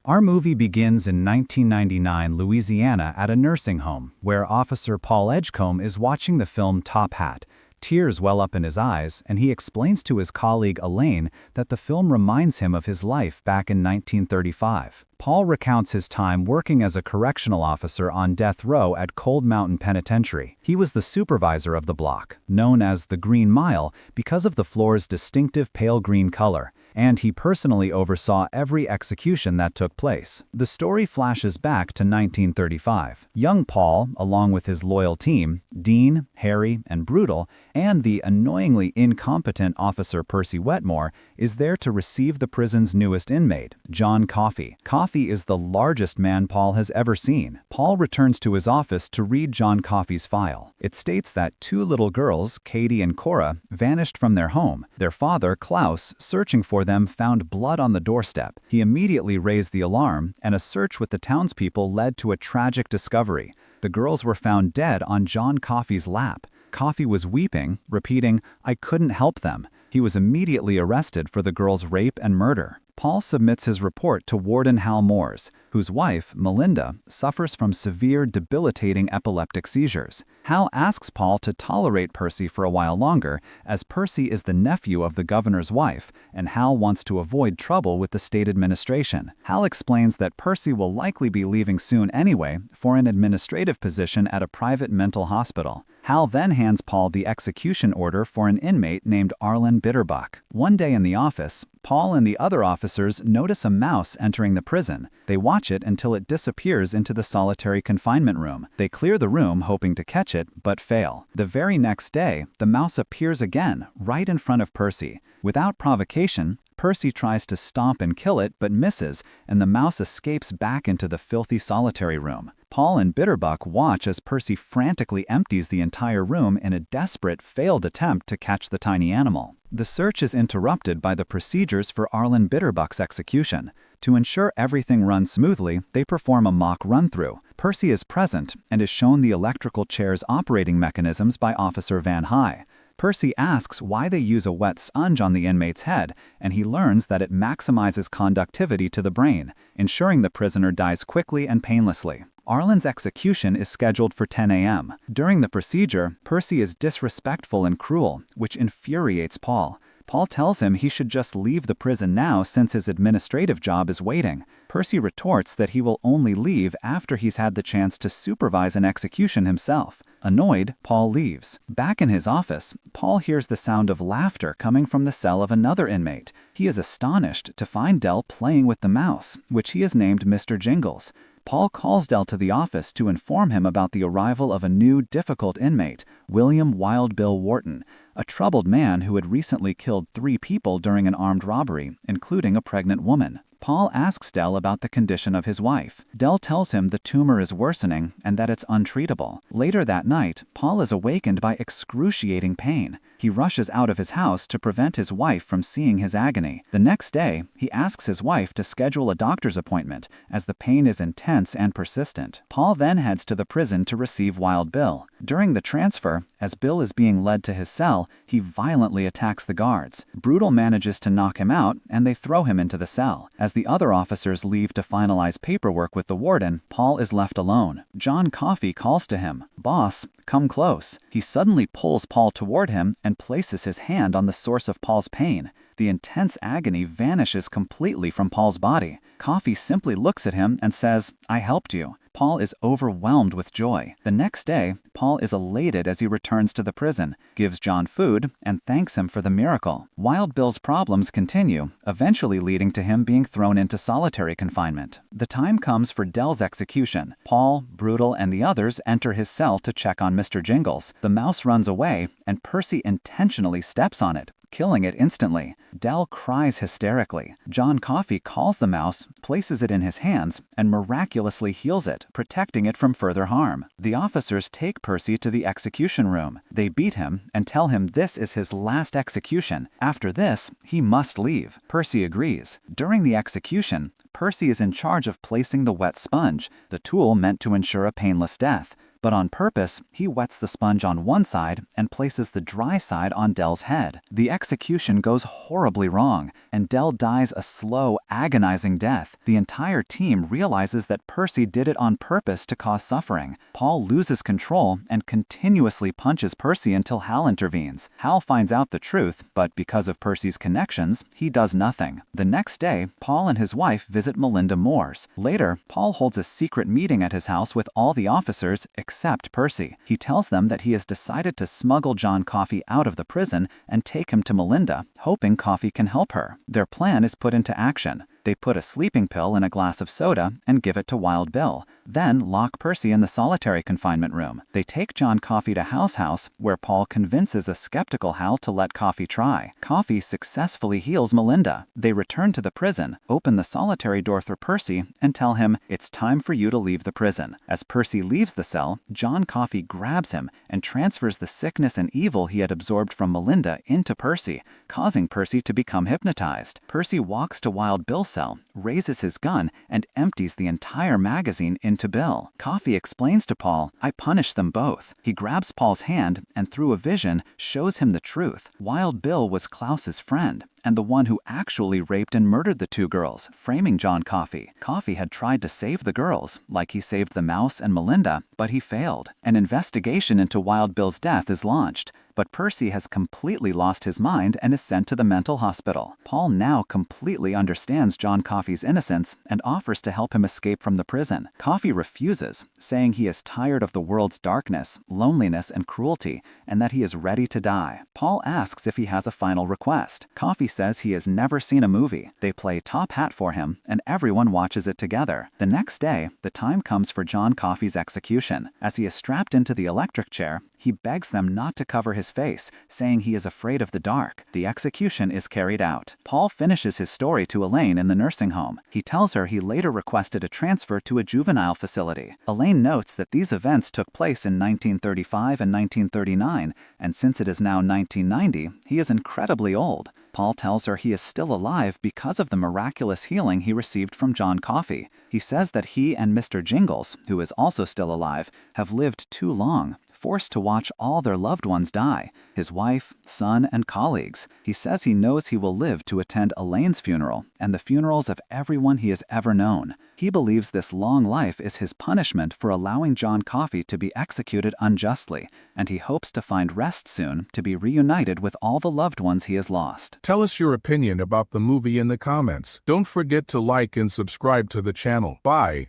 Our movie begins in 1999 Louisiana at a nursing home, where Officer Paul Edgecomb is watching the film Top Hat. Tears well up in his eyes, and he explains to his colleague Elaine that the film reminds him of his life back in 1935. Paul recounts his time working as a correctional officer on death row at Cold Mountain Penitentiary. He was the supervisor of the block, known as the Green Mile because of the floor's distinctive pale green color, and he personally oversaw every execution that took place. The story flashes back to 1935. Young Paul, along with his loyal team, Dean, Harry, and Brutal, and the annoyingly incompetent Officer Percy Wetmore, is there to receive the prison's newest inmate, John Coffey. Coffey is the largest man Paul has ever seen. Paul returns to his office to read John Coffey's file. It states that two little girls, Katie and Cora, vanished from their home. Their father, Klaus, searching for them, found blood on the doorstep. He immediately raised the alarm, and a search with the townspeople led to a tragic discovery. The girls were found dead on John Coffey's lap. Coffey was weeping, repeating, "I couldn't help them." He was immediately arrested for the girls' rape and murder. Paul submits his report to Warden Hal Moores, whose wife, Melinda, suffers from severe, debilitating epileptic seizures. Hal asks Paul to tolerate Percy for a while longer, as Percy is the nephew of the governor's wife, and Hal wants to avoid trouble with the state administration. Hal explains that Percy will likely be leaving soon anyway for an administrative position at a private mental hospital. Hal then hands Paul the execution order for an inmate named Arlen Bitterbuck. One day in the office, Paul and the other officers notice a mouse entering the prison. They watch it until it disappears into the solitary confinement room. They clear the room hoping to catch it, but fail. The very next day, the mouse appears again, right in front of Percy. Without provocation, Percy tries to stomp and kill it, but misses, and the mouse escapes back into the filthy solitary room. Paul and Bitterbuck watch as Percy frantically empties the entire room in a desperate, failed attempt to catch the tiny animal. The search is interrupted by the procedures for Arlen Bitterbuck's execution. To ensure everything runs smoothly, they perform a mock run-through. Percy is present and is shown the electrical chair's operating mechanisms by Officer Van High. Percy asks why they use a wet sponge on the inmate's head, and he learns that it maximizes conductivity to the brain, ensuring the prisoner dies quickly and painlessly. Arlen's execution is scheduled for 10 a.m. During the procedure, Percy is disrespectful and cruel, which infuriates Paul. Paul tells him he should just leave the prison now since his administrative job is waiting. Percy retorts that he will only leave after he's had the chance to supervise an execution himself. Annoyed, Paul leaves. Back in his office, Paul hears the sound of laughter coming from the cell of another inmate. He is astonished to find Dell playing with the mouse, which he has named Mr. Jingles. Paul calls Dell to the office to inform him about the arrival of a new, difficult inmate, William Wild Bill Wharton, a troubled man who had recently killed 3 people during an armed robbery, including a pregnant woman. Paul asks Dell about the condition of his wife. Dell tells him the tumor is worsening and that it's untreatable. Later that night, Paul is awakened by excruciating pain. He rushes out of his house to prevent his wife from seeing his agony. The next day, he asks his wife to schedule a doctor's appointment, as the pain is intense and persistent. Paul then heads to the prison to receive Wild Bill. During the transfer, as Bill is being led to his cell, he violently attacks the guards. Brutal manages to knock him out, and they throw him into the cell. As the other officers leave to finalize paperwork with the warden, Paul is left alone. John Coffey calls to him, "Boss, come close." He suddenly pulls Paul toward him and places his hand on the source of Paul's pain. The intense agony vanishes completely from Paul's body. Coffey simply looks at him and says, "I helped you." Paul is overwhelmed with joy. The next day, Paul is elated as he returns to the prison, gives John food, and thanks him for the miracle. Wild Bill's problems continue, eventually leading to him being thrown into solitary confinement. The time comes for Dell's execution. Paul, Brutal, and the others enter his cell to check on Mr. Jingles. The mouse runs away, and Percy intentionally steps on it, killing it instantly. Dell cries hysterically. John Coffey calls the mouse, places it in his hands, and miraculously heals it, protecting it from further harm. The officers take Percy to the execution room. They beat him and tell him this is his last execution. After this, he must leave. Percy agrees. During the execution, Percy is in charge of placing the wet sponge, the tool meant to ensure a painless death. but on purpose, he wets the sponge on one side and places the dry side on Dell's head. The execution goes horribly wrong, and Dell dies a slow, agonizing death. The entire team realizes that Percy did it on purpose to cause suffering. Paul loses control and continuously punches Percy until Hal intervenes. Hal finds out the truth, but because of Percy's connections, he does nothing. The next day, Paul and his wife visit Melinda Moore's. Later, Paul holds a secret meeting at his house with all the officers except Percy. He tells them that he has decided to smuggle John Coffey out of the prison and take him to Melinda, hoping Coffey can help her. Their plan is put into action. They put a sleeping pill in a glass of soda and give it to Wild Bill, then lock Percy in the solitary confinement room. They take John Coffey to Hal's house, where Paul convinces a skeptical Hal to let Coffey try. Coffey successfully heals Melinda. They return to the prison, open the solitary door for Percy, and tell him, "It's time for you to leave the prison." As Percy leaves the cell, John Coffey grabs him and transfers the sickness and evil he had absorbed from Melinda into Percy, causing Percy to become hypnotized. Percy walks to Wild Bill's cell, raises his gun, and empties the entire magazine into Bill. Coffey explains to Paul, "I punished them both." He grabs Paul's hand and through a vision shows him the truth. Wild Bill was Klaus's friend, and the one who actually raped and murdered the two girls, framing John Coffey. Coffey had tried to save the girls, like he saved the mouse and Melinda, but he failed. An investigation into Wild Bill's death is launched, but Percy has completely lost his mind and is sent to the mental hospital. Paul now completely understands John Coffey's innocence and offers to help him escape from the prison. Coffey refuses, saying he is tired of the world's darkness, loneliness, and cruelty, and that he is ready to die. Paul asks if he has a final request. Coffey says he has never seen a movie. They play Top Hat for him, and everyone watches it together. The next day, the time comes for John Coffey's execution. As he is strapped into the electric chair, he begs them not to cover his face, saying he is afraid of the dark. The execution is carried out. Paul finishes his story to Elaine in the nursing home. He tells her he later requested a transfer to a juvenile facility. Elaine notes that these events took place in 1935 and 1939, and since it is now 1990, he is incredibly old. Paul tells her he is still alive because of the miraculous healing he received from John Coffey. He says that he and Mr. Jingles, who is also still alive, have lived too long, forced to watch all their loved ones die, his wife, son, and colleagues. He says he knows he will live to attend Elaine's funeral and the funerals of everyone he has ever known. He believes this long life is his punishment for allowing John Coffey to be executed unjustly, and he hopes to find rest soon to be reunited with all the loved ones he has lost. Tell us your opinion about the movie in the comments. Don't forget to like and subscribe to the channel. Bye.